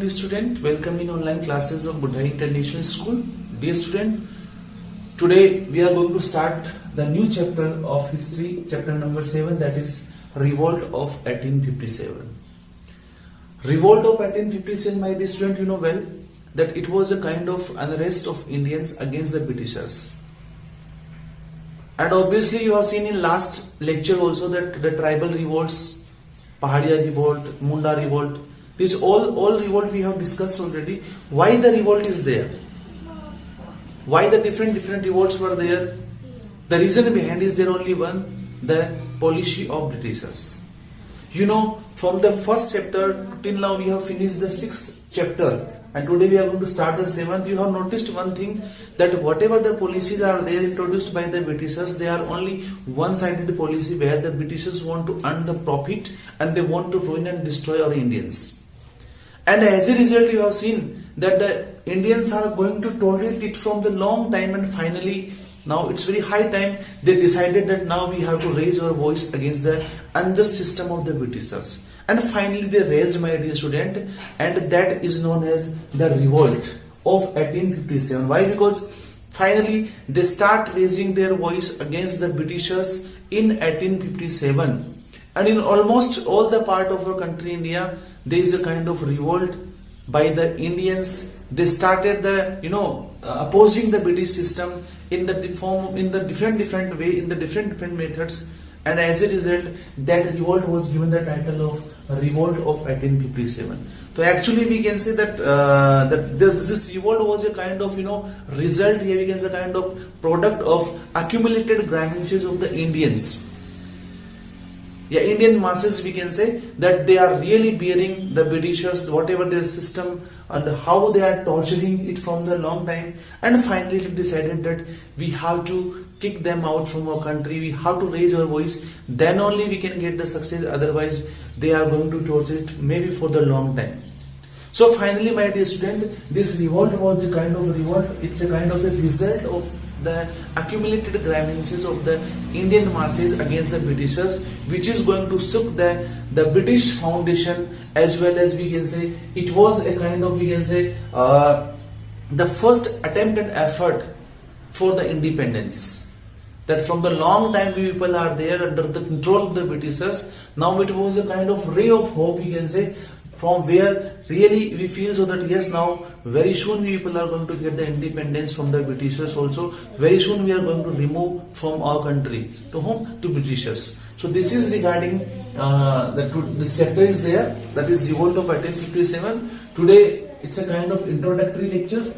dear student, welcome in online classes of Buddha International School. Dear student, today we are going to start the new chapter of history, chapter number 7, that is Revolt of 1857. Revolt of 1857, my dear student, you know well that it was a kind of unrest of Indians against the Britishers. And obviously you have seen in last lecture also that the tribal revolts, Pahadia revolt, Munda revolt, these all revolt we have discussed already. Why the revolt is there? Why the different revolts were there? The reason behind is there only one, the policy of Britishers. You know, from the first chapter till now we have finished the 6th chapter, and today we are going to start the 7th. You have noticed one thing, that whatever the policies are there introduced by the Britishers, they are only one-sided policy where the Britishers want to earn the profit and they want to ruin and destroy our Indians. And as a result, you have seen that the Indians are going to tolerate it from the long time, and finally now it's very high time they decided that now we have to raise our voice against the unjust system of the Britishers. And finally they raised, my dear student, and that is known as the Revolt of 1857. Why? Because finally they start raising their voice against the Britishers in 1857. And in almost all the part of our country, India, there is a kind of revolt by the Indians. They started the, opposing the British system in the different way, in the different methods. And as a result, that revolt was given the title of Revolt of 1857. So actually we can say that this revolt was a kind of result, here we can say a kind of product of accumulated grievances of the Indians. Yeah, Indian masses, we can say that they are really bearing the Britishers, whatever their system and how they are torturing it from the long time, and finally it decided that we have to kick them out from our country, we have to raise our voice, then only we can get the success, otherwise they are going to torture it maybe for the long time. So finally, my dear student, this revolt was a kind of revolt, it's a kind of a result of the accumulated grievances of the Indian masses against the Britishers, which is going to shook the British foundation, as well as we can say it was a kind of, we can say, the first attempt and effort for the independence. That from the long time we people are there under the control of the Britishers, now it was a kind of ray of hope, we can say, from where really we feel so that yes, now very soon we people are going to get the independence from the Britishers also. Very soon we are going to remove from our country to whom? To Britishers. So this is regarding this chapter is there, that is Revolt of 1857. Today it's a kind of introductory lecture,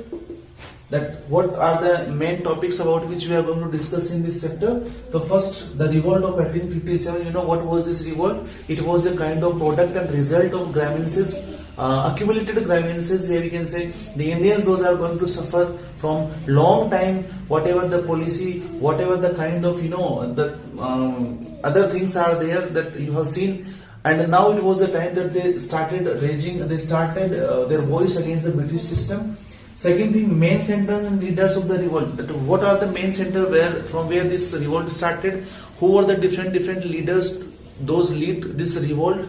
that what are the main topics about which we are going to discuss in this chapter. So first, the Revolt of 1857, what was this revolt? It was a kind of product and result of grievances, accumulated grievances, where we can say the Indians, those are going to suffer from long time, whatever the policy, whatever the kind of, other things are there that you have seen. And now it was the time that they started their voice against the British system. Second thing, main centers and leaders of the revolt. That what are the main center from where this revolt started? Who are the different leaders? Those lead this revolt,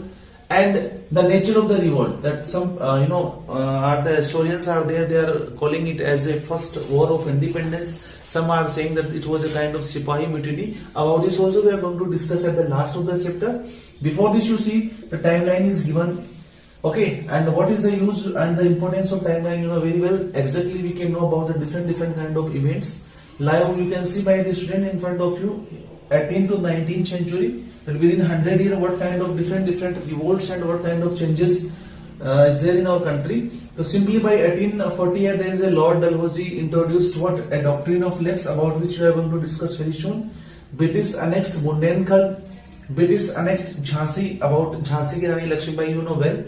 and the nature of the revolt. That some are the historians are there. They are calling it as a first war of independence. Some are saying that it was a kind of Sipahi mutiny. About this also we are going to discuss at the last of the chapter. Before this, you see the timeline is given. Okay, and what is the use and the importance of timeline? Very well. Exactly, we can know about the different kind of events. Live, you can see by the student in front of you, 18th to 19th century. That within 100 years, what kind of different revolts and what kind of changes is there in our country. So simply by 1848, there is a Lord Dalhousie introduced a doctrine of lapse, about which we are going to discuss very soon. British annexed Bundelkhand, British annexed Jhansi, about Jhansi ki Rani Lakshmibai, you know well.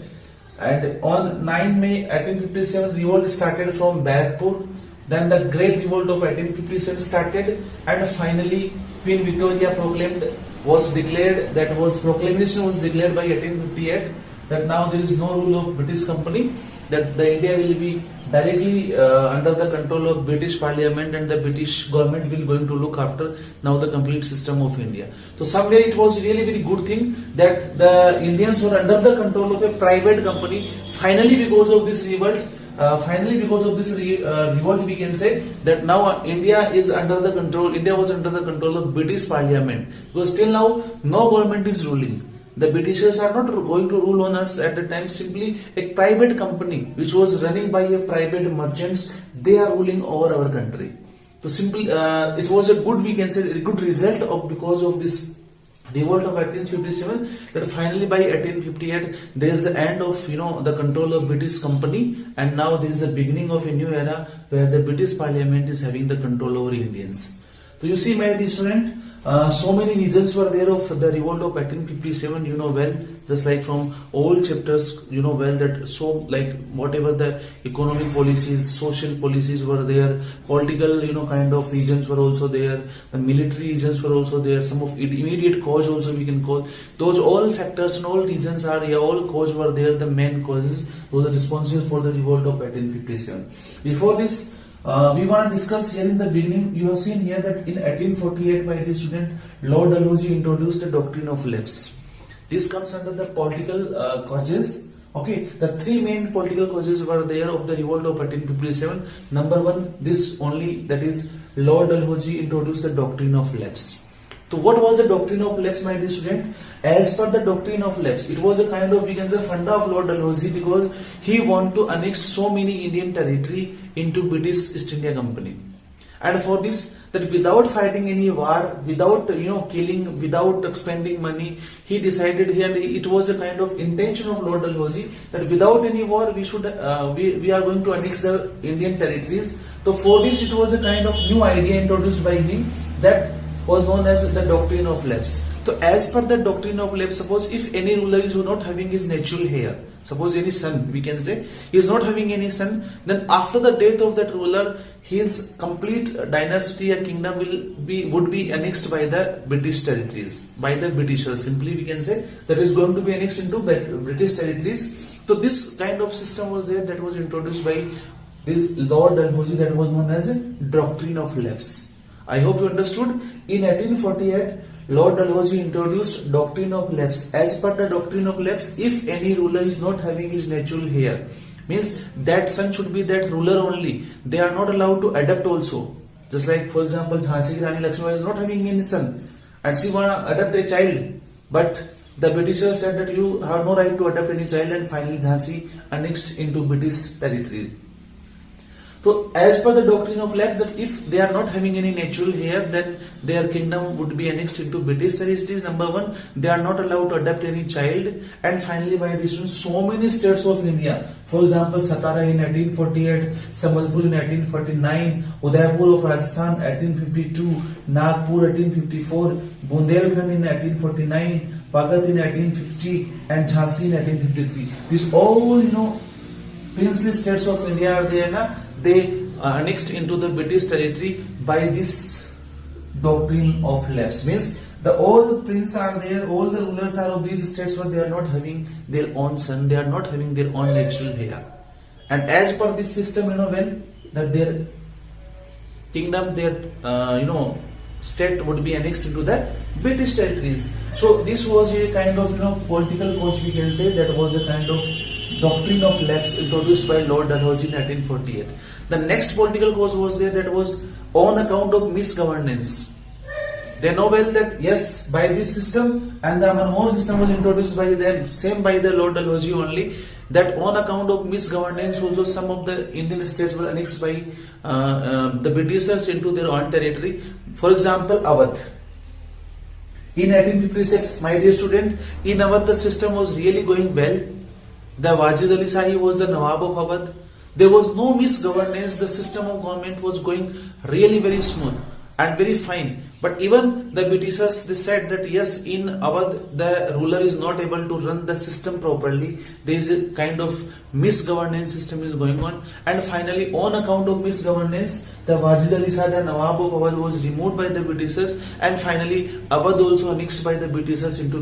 And on 9 May 1857, revolt started from Barrackpur. Then the Great Revolt of 1857 started, and finally Queen Victoria proclamation was declared by 1858 that now there is no rule of British company, that the India will be directly under the control of British Parliament, and the British government will going to look after now the complete system of India. So somewhere it was really very good thing that the Indians were under the control of a private company. finally because of this revolt, revolt, we can say that now India is under the control. India was under the control of British Parliament, because till now no government is ruling. The Britishers are not going to rule on us at the time. Simply a private company which was running by a private merchants, they are ruling over our country. So simply, it was a good, we can say, a good result of because of this revolt of 1857, that finally by 1858 there is the end of the control of British company, and now there is the beginning of a new era where the British Parliament is having the control over Indians. So you see, my dear student, so many reasons were there of the revolt of 1857, you know well, just like from all chapters, you know well that so like whatever the economic policies, social policies were there, political kind of regions were also there, the military regions were also there, some of immediate cause also we can call, those all factors and all regions are, all cause were there, the main causes those are responsible for the revolt of 1857. Before this, we want to discuss here in the beginning. You have seen here that in 1848, my dear student, Lord Dalhousie introduced the doctrine of lapse. This comes under the political causes. Okay, the three main political causes were there of the revolt of 1857. Number one, this only, that is Lord Dalhousie introduced the doctrine of lapse. So what was the doctrine of lapse, my dear student? As per the doctrine of lapse, it was a kind of, we can say, funda of Lord Dalhousie, because he wanted to annex so many Indian territory into British East India Company. And for this, that without fighting any war, without killing, without expending money, he decided here, it was a kind of intention of Lord Dalhousie that without any war we should we are going to annex the Indian territories. So for this, it was a kind of new idea introduced by him that was known as the doctrine of lapse. So as per the doctrine of lapse, suppose if any ruler is not having his natural heir, suppose any son, we can say, he is not having any son, then after the death of that ruler, his complete dynasty or kingdom would be annexed by the British territories, by the Britishers. Simply we can say that is going to be annexed into British territories. So this kind of system was there, that was introduced by this Lord Dalhousie, that was known as a doctrine of lapse. I hope you understood. In 1848, Lord Dalhousie introduced doctrine of lapse. As per the doctrine of lapse, if any ruler is not having his natural heir, means that son should be that ruler only. They are not allowed to adopt also. Just like, for example, Jhansi Rani Lakshmibai is not having any son, and she want to adopt a child, but the Britishers said that you have no right to adopt any child, and finally Jhansi annexed into British territory. So as per the doctrine of lapse, that if they are not having any natural heir, then their kingdom would be annexed into British territories. Number one, they are not allowed to adopt any child, and finally by this, so many states of India, for example, Satara in 1848, Sambalpur in 1849, Udaipur of Rajasthan 1852, Nagpur 1854, Bundelkhand in 1849, Bhagat in 1850, and Jhansi in 1853. These all princely states of India are there. They annexed into the British territory by this doctrine of lapse. Means all the princes are there, all the rulers are of these states, but they are not having their own son, they are not having their own natural heir. And as per this system, well, that their kingdom, their state would be annexed into the British territories. So this was a kind of political cause, we can say, that was a kind of doctrine of lapse introduced by Lord Dalhousie in 1848. The next political cause was there, that was on account of misgovernance. They know well that yes, by this system, and the Manmohan system was introduced by them, same by the Lord Dalhousie only, that on account of misgovernance also some of the Indian states were annexed by the Britishers into their own territory. For example, Awadh. In 1856, my dear student, in Awadh the system was really going well. The Wajid Ali Shahi was the Nawab of Awadh. There was no misgovernance. The system of government was going really very smooth and very fine. But even the Britishers, they said that yes, in Awadh the ruler is not able to run the system properly. There is a kind of misgovernance system is going on. And finally, on account of misgovernance, the Wajid Ali Shah, the Nawab of Awadh, was removed by the Britishers. And finally, Awadh also annexed by the Britishers into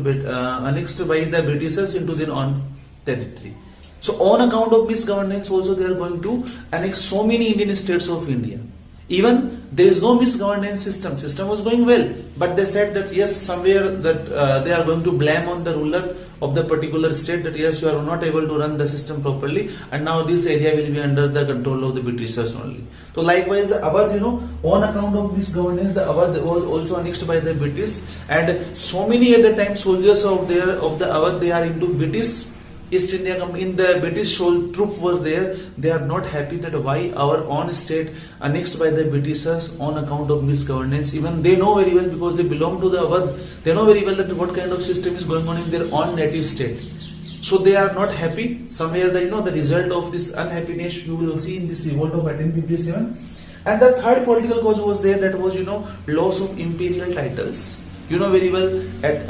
their own territory. So on account of misgovernance also they are going to annex so many Indian states of India. Even there is no misgovernance system. System was going well, but they said that yes, somewhere that they are going to blame on the ruler of the particular state, that yes, you are not able to run the system properly, and now this area will be under the control of the Britishers only. So likewise, the Awadh, on account of misgovernance, the Awadh was also annexed by the British, and so many at the time soldiers of the Awadh, they are into British East India Company. In the British troop was there, they are not happy that why our own state annexed by the Britishers on account of misgovernance. Even they know very well, because they belong to the Awadh, they know very well that what kind of system is going on in their own native state. So they are not happy. Somewhere the result of this unhappiness you will see in this revolt of 1857. And the third political cause was there, that was loss of imperial titles. Very well, at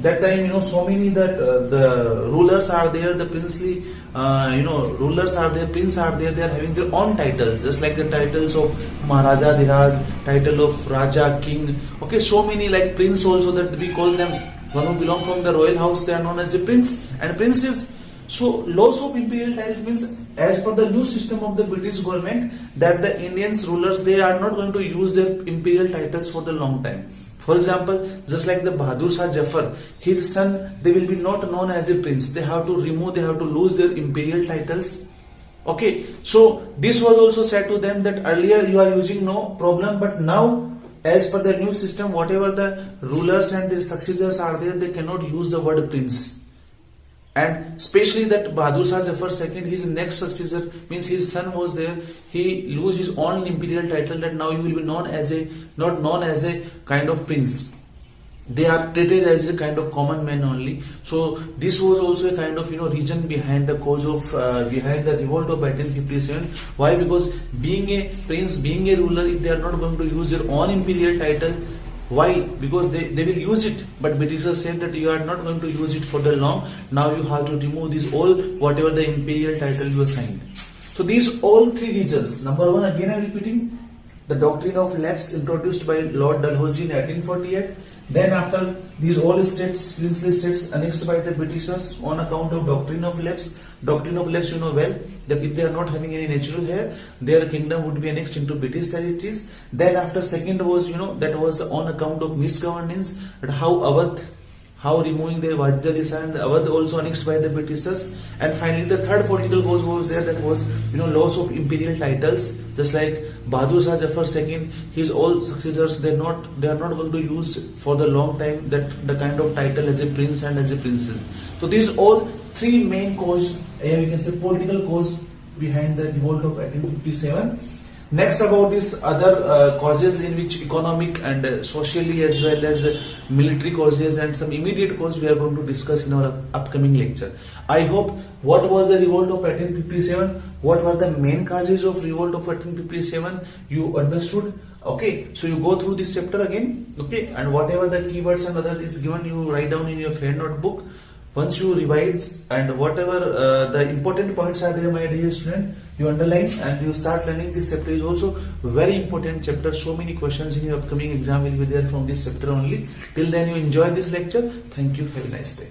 that time, so many that the rulers are there, the princely, rulers are there, prince are there, they are having their own titles, just like the titles of Maharaja Dhiraj, title of Raja, King. Okay, so many like prince also, that we call them, one who belong from the royal house, they are known as a prince and princess. So loss of imperial titles means, as per the new system of the British government, that the Indians rulers, they are not going to use their imperial titles for the long time. For example, just like the Bahadur Shah Jafar, his son, they will be not known as a prince. They have to lose their imperial titles. Okay, so this was also said to them that earlier you are using, no problem, but now as per the new system, whatever the rulers and their successors are there, they cannot use the word prince. And especially that Bahadur Shah Jafar II, his next successor, means his son was there, he lose his own imperial title, that now you will be not known as a kind of prince. They are treated as a kind of common man only. So this was also a kind of reason behind the cause of behind the revolt of 1857. Why? Because being a prince, being a ruler, if they are not going to use their own imperial title, why? Because they will use it, but Britishers said that you are not going to use it for the long. Now you have to remove these all, whatever the imperial title you assigned. So these all three reasons. Number one, again I am repeating, the doctrine of lapse introduced by Lord Dalhousie in 1848. Then after these all states, princely states annexed by the Britishers on account of doctrine of lapse. Doctrine of lapse, well, that if they are not having any natural heir, their kingdom would be annexed into British territories. Then after second was, that was on account of misgovernance, that how removing the Vajdali and Awadh also annexed by the Britishers. And finally the third political cause was there, that was loss of imperial titles, just like Bahadur Shah Jafar II, his all successors, they are not going to use for the long time that the kind of title as a prince and as a princess. So these all three main cause, we can say political cause behind the revolt of 1857. Next, about these other causes, in which economic and socially as well as military causes and some immediate cause, we are going to discuss in our upcoming lecture. I hope what was the revolt of 1857, what were the main causes of revolt of 1857, you understood. Okay, so you go through this chapter again, okay, and whatever the keywords and other is given, you write down in your fair notebook. Once you revise, and whatever the important points are there, my dear student, you underline and you start learning. This chapter is also very important chapter. So many questions in your upcoming exam will be there from this chapter only. Till then, you enjoy this lecture. Thank you. Have a nice day.